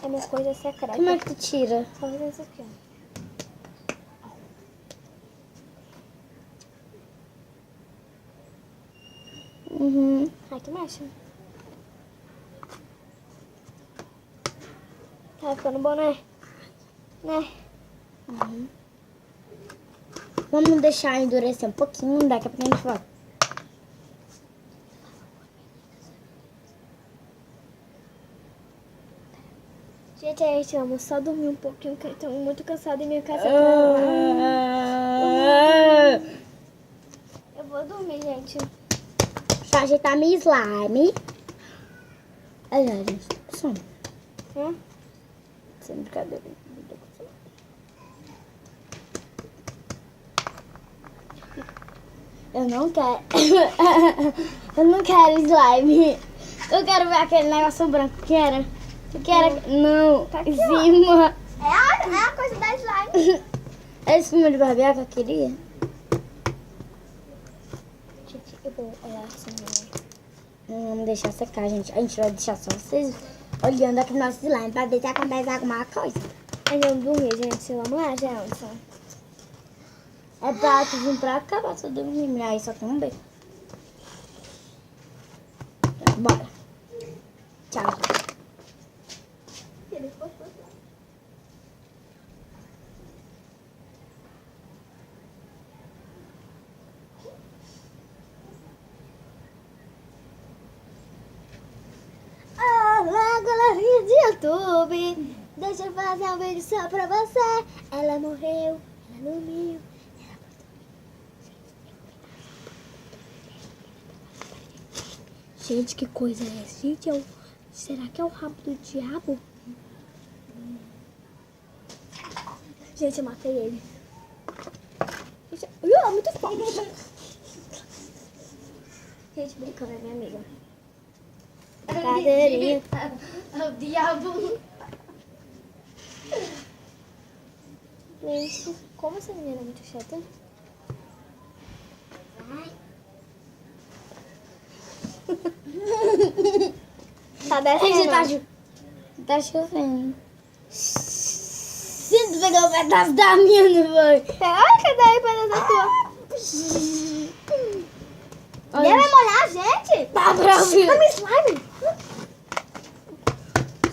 É minha coisa secreta. Como é que tu tira? Só fazer isso aqui, ó. Uhum. Ai, tu mexe. Tá ficando bom, né? Né? Vamos deixar endurecer um pouquinho, daqui a pouco a gente volta. Gente, a gente vamos só dormir um pouquinho, porque estamos muito cansados e minha casa tá... Eu vou dormir, gente. Deixa eu ajeitar minha slime. Olha, gente, som. Sem brincadeira. Eu não quero. Eu não quero slime. Eu quero ver aquele negócio branco. Quero. Eu quero. Não. Tá aqui, Em cima. É a coisa da slime. É esse filme de barbear que eu queria? Gente, eu vou olhar assim. Não vamos deixar secar, gente. A gente vai deixar só vocês olhando aqui no nosso slime pra ver se acontece alguma coisa. Aí vamos dormir, gente. Vamos lá, Gelson. É pra tu vir pra cá, pra tu dormir. Aí só tem um beijo. Bora. Tchau. Olá, galerinha de YouTube. Deixa eu fazer um vídeo só pra você. Ela morreu, ela dormiu. Gente, que coisa é essa? Gente, será que é o rabo do diabo? Gente, eu matei ele. Gente, é muito forte. Gente, brincando, é minha amiga. Cadeirinha. É o diabo. Gente, como essa menina é muito chata. Tá descendo. Tá chovendo. Sinto pegar o pedaço da minha, não foi? Ai, cadê aí pra da tua? E ela vai molhar a gente? Tá pra ouvir. Tá me slime.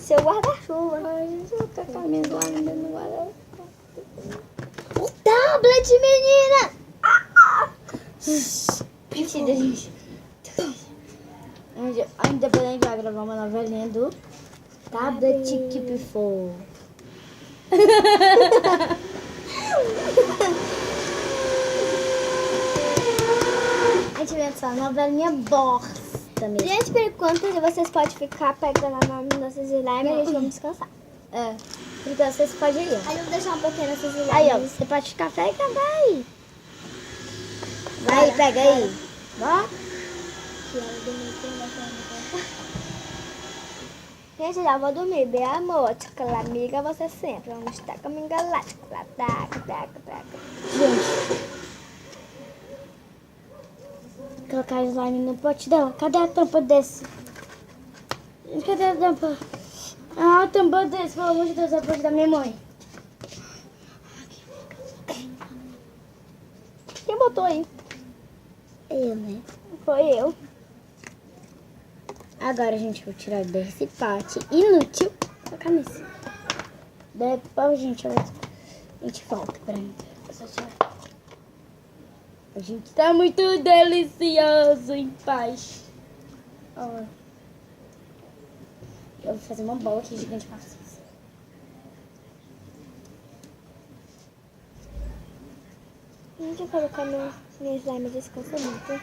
Seu guarda-chuva. Ai, gente, eu vou tacar minha slime dentro do guarda. O tablet, menina! Mentira, gente. Depois a gente vai gravar uma novelinha do Tablet Keep For. A gente vai essa novelinha bosta mesmo. Gente, por enquanto vocês podem ficar pegando a nossa slime e a gente vai descansar. É, então vocês podem ir, ó. Aí eu vou deixar um pouquinho nossas slime. Aí, ó, você pode ficar pegando aí. Vai, pega aí. Ó. Gente, já vou dormir. Bem, amor. Aquela amiga você sempre. Vamos estar com a minha galáctica. Taca. Gente. Colocar slime no pote dela. Cadê a tampa desse? Gente, cadê a tampa? Ah, a tampa desse, pelo amor de Deus, é o pote da minha mãe. Quem botou aí? Eu, né? Foi eu. Agora a gente vai tirar desse pote inútil a camisa. Depois a gente volta pra mim. Só tirar. A gente tá muito delicioso em paz. Ó. Eu vou fazer uma bola aqui gigante pra vocês. Deixa eu colocar minha slime descansa muito.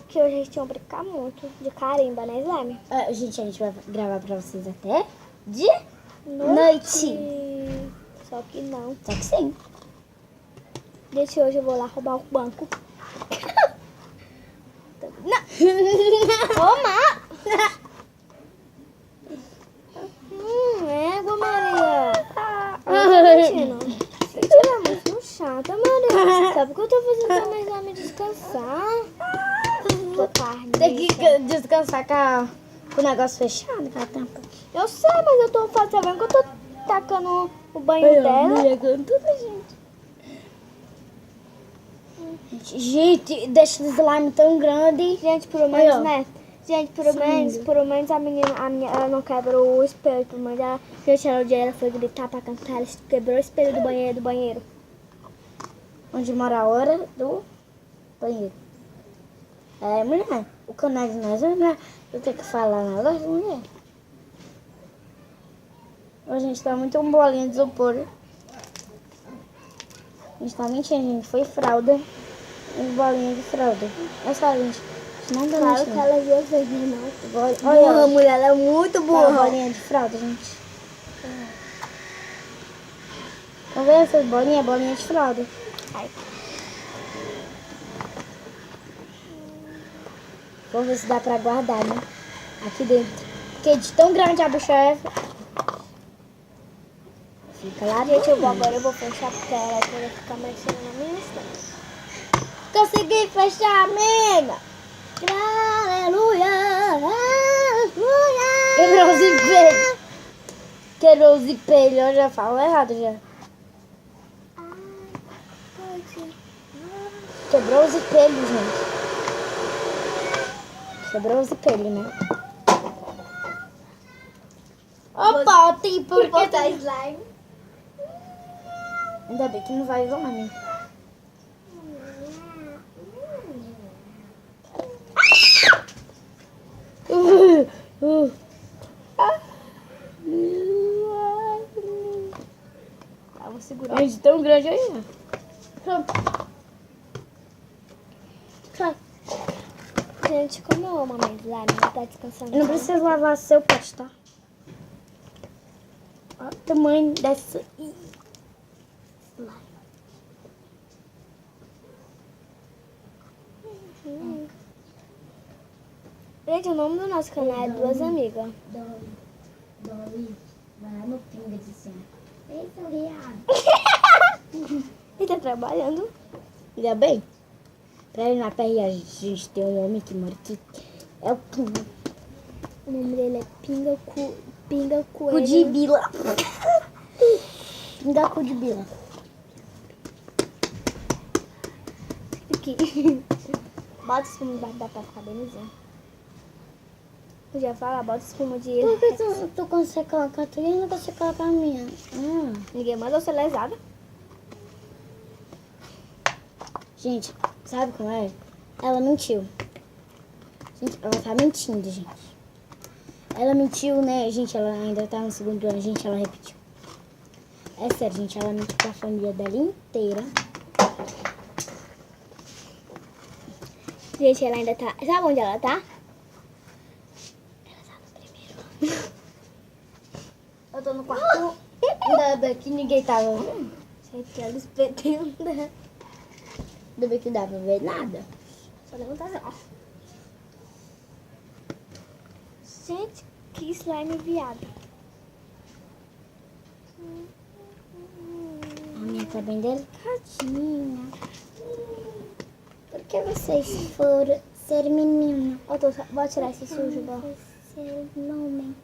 Que hoje a gente vai brincar muito de carimba, né, slime? Gente, a gente vai gravar pra vocês até de noite. Só que não. Só que sim. Gente, hoje eu vou lá roubar o banco. Toma! Égua, Maria. Você tira muito chata, Maria. Sabe o que eu tô fazendo pra minha slime descansar? Tô carne. Tem que descansar com o negócio fechado, com a tampa. Eu sei, mas eu tô fazendo que eu tô tacando o banho dela. Tudo, gente. Gente, deixa o slime tão grande. Gente, pelo menos, Aí, ó. né? Gente, pelo menos a minha, ela não quebrou o espelho. Pelo menos ela, gente, ela, um dia ela foi gritar pra cantar, ela quebrou o espelho do banheiro. Onde mora a hora do banheiro. Mulher, o canal de nós, né? Eu tenho que falar na loja, mulher. A gente tá muito bolinha de isopor. A gente tá mentindo, gente. Foi fralda. Bolinha de fralda. É só, gente. Não dá Claro leite, que não. ela ia ver, não. Olha, Burra, mulher, ela é muito a burra. bolinha de fralda, gente. Tá vendo essas bolinhas? Bolinha de fralda. Ai. Vamos ver se dá pra guardar, né? Aqui dentro. Porque de tão grande a bicha é. Fica lá Gente, dentro. agora eu vou fechar porque ela vai ficar mexendo na minha estante. Consegui fechar, amiga. Aleluia. Aleluia. Quebrou os espelhos. Quebrou os espelhos. Eu já falo errado já. Quebrou os espelhos, gente. Quebrou os espelhos, né? Opa, tem por que Botar slime. Ainda bem que não vai voar, né? Tá, vou segurar. Gente, tão grande aí, ó. Pronto. Gente, como eu amo a minha slime, ela tá descansando. Não precisa lavar seu pote, tá? Olha o tamanho dessa. Gente, o nome do nosso canal é Duas Amigas. Dolly, vai lá no pinga de cima. Ei, seu riado. Ele tá trabalhando. Ainda bem. Pra ir na PR, a gente tem um homem que mora aqui. É o Pinga. O nome dele é Pinga Coelho. Cudibila. Pinga Cudibila. Aqui. Bota espuma debaixo da pra ficar bem lisinho. Eu já falo, bota espuma de... Por que tu consegue colocar tu e eu não consigo colocar a minha? Ninguém mandou ser lesada. Gente, sabe como é? Ela mentiu. Gente, ela tá mentindo, gente. Ela mentiu, né? Gente, ela ainda tá no segundo ano. Gente, ela repetiu. É sério, gente. Ela mentiu pra família dela inteira. Gente, ela ainda tá... Sabe onde ela tá? Eu tô no quarto. Ainda bem que ninguém tava vendo. Gente, ela espetando. Ainda bem que não dá pra ver nada. Só levantar assim, ó. Gente, que slime viado. A minha tá bem delicadinha. Por que vocês foram ser menina? Vou tirar esse sujo, Dó. Ser homem.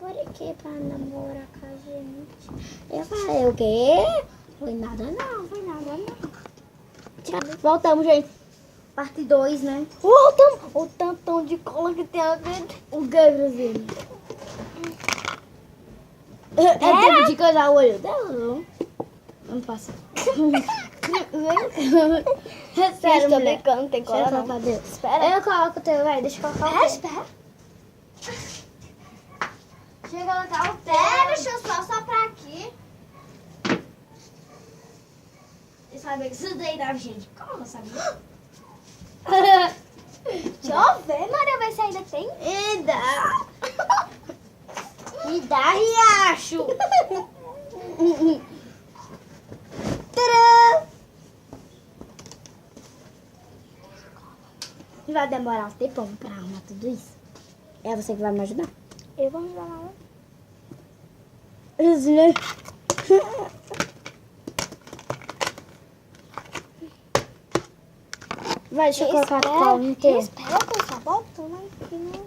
Por que pra namorar com a gente? Eu falei, o quê? Foi nada não, foi nada não. Tchau. Voltamos, gente. Parte 2, né? O tantão de cola que tem a dentro. O que, Brasil? É tempo de coisar o olho dela, não? Não passa. É sério, tô mulher. brincando, não tem cola Deixa eu não. colocar dentro. Espera. Eu coloco o teu, vai. Deixa eu colocar o teu. Espera. Deixa eu colocar o teu. Deixa eu só pra aqui. Você sabe que isso daí dá gente cola, sabia? Deixa eu ver, Maria, ver se ainda tem. E dá. E dá riacho. Tcharam! Vai demorar um tempão pra arrumar tudo isso. É você que vai me ajudar? Eu vou ajudar na hora. Vai, deixa eu colocar a cola inteira. Espera que eu só botando aqui, né?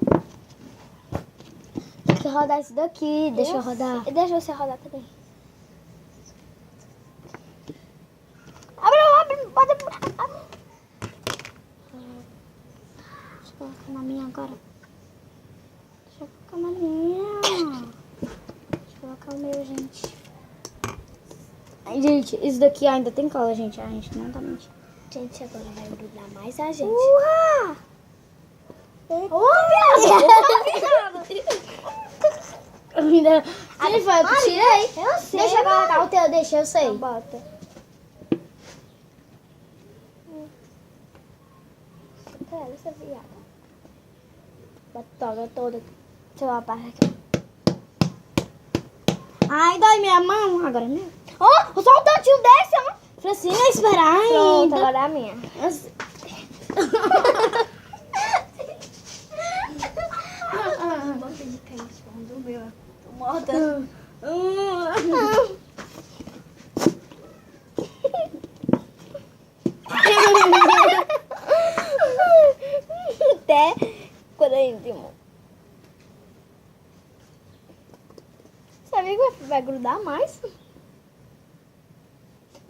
Tem que rodar isso daqui. Deixa eu rodar. Deixa você rodar também. Abre, pode abrir. Deixa eu colocar na minha agora. Deixa eu colocar na minha. Deixa eu colocar o meu, gente. Ai, gente, isso daqui ainda tem cola, gente. A gente não tá mentindo. Gente, agora vai grudar mais a gente. Uau! Ainda... Ele foi, eu que tirei. Eu sei, Deixa eu colocar o teu, deixa, eu sei. Então bota. Pera, essa viada. Bota toda. Deixa eu parte aqui. Ai, dói minha mão. Agora é meu. Ó, só um tantinho desse, ó. Francina, espera Pronto, ainda. agora é a minha. Bota de cair em cima do meu. Tô morta. Até quando é íntimo. Sabia que vai grudar mais?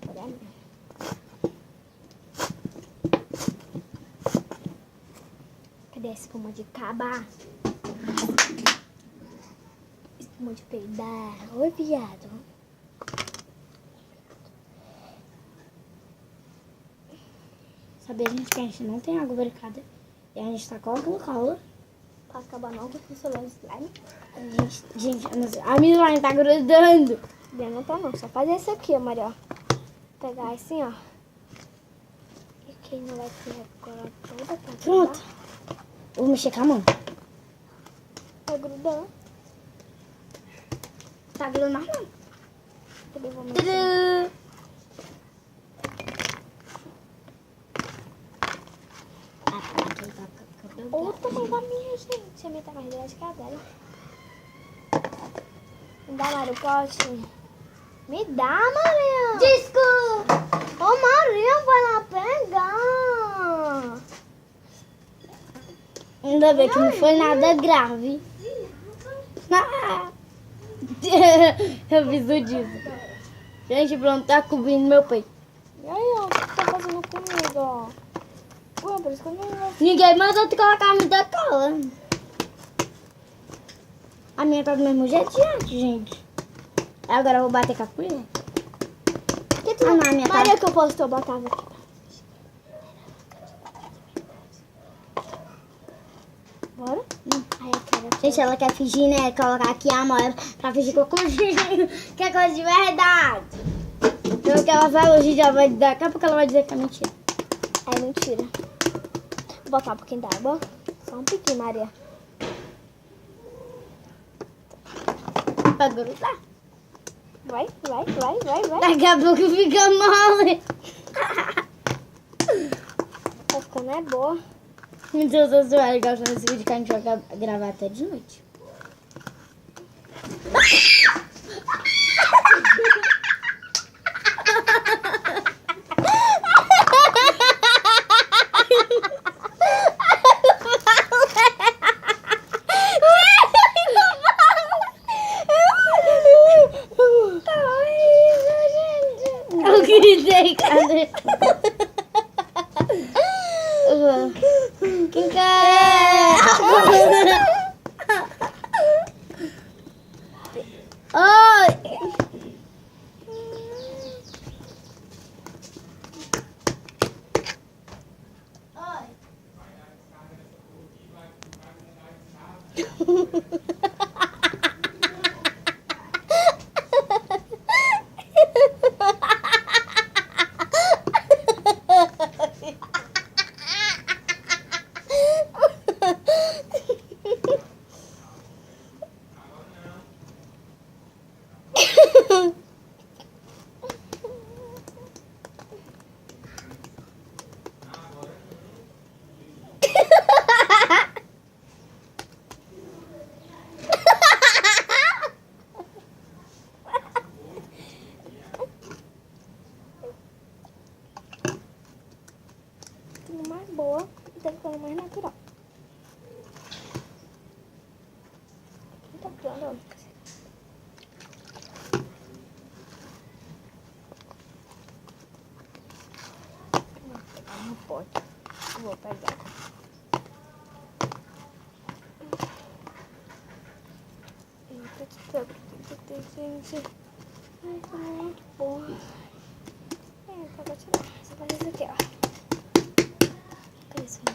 Olha a minha. Cadê a espuma de caba? Espuma de peidar. Oi, viado. Sabia, gente, que a gente não tem água brincada. E a gente tá colocando cola. Pra acabar não com o celular de slime. Gente, eu não sei. A minha slime tá grudando. Bem, não tá não. Só fazer esse aqui, ó, Maria. Ó. Pegar assim, ó. E quem não vai ter a cola toda pra Pronto. Vou mexer com a mão. Vai grudando. Tá grudando na mão. Também vou mexer. Tadã! Olha o tamanho da minha, gente. A minha tá mais grande que a dela. Me dá, Maria, o pote. Me dá, Maria. Desculpa! Ô, Maria, vai lá pegar. Ainda bem que não foi nada grave. Ah! Eu fiz o disso. Gente, pronto, tá cobrindo meu peito. E aí, ó, o que você tá fazendo comigo, ó? Ué, por isso que eu não vou. Ninguém mandou tu colocar muita cola. A minha tá do mesmo jeito de antes, gente. Agora eu vou bater com a colher. Ah, não, a minha tá... Maria, que eu posso eu botava aqui. Bora? Ai, eu quero aqui. Gente, ela quer fingir, né? Colocar aqui a moeda pra fingir que eu consigo. Que é coisa de verdade. Então que ela vai hoje já vai daqui a pouco ela vai dizer que é mentira. É mentira. Vou botar um pouquinho d'água. Só um pouquinho, Maria. Pra grudar. Vai. Daqui a pouco fica mole. Tá ficando é boa. Meu Deus, eu sou legal nesse vídeo que a gente vai gravar até de noite. Eu gritei, cadê? Quem quer? Oi! Ficando mais boa e tá ficando mais natural. Não tá pronto, não. Vou pegar no pote. Vou pegar. Eita, que gente. Ai, tá muito boa. Pode tirar. Só fazer isso aqui, ó. Isso.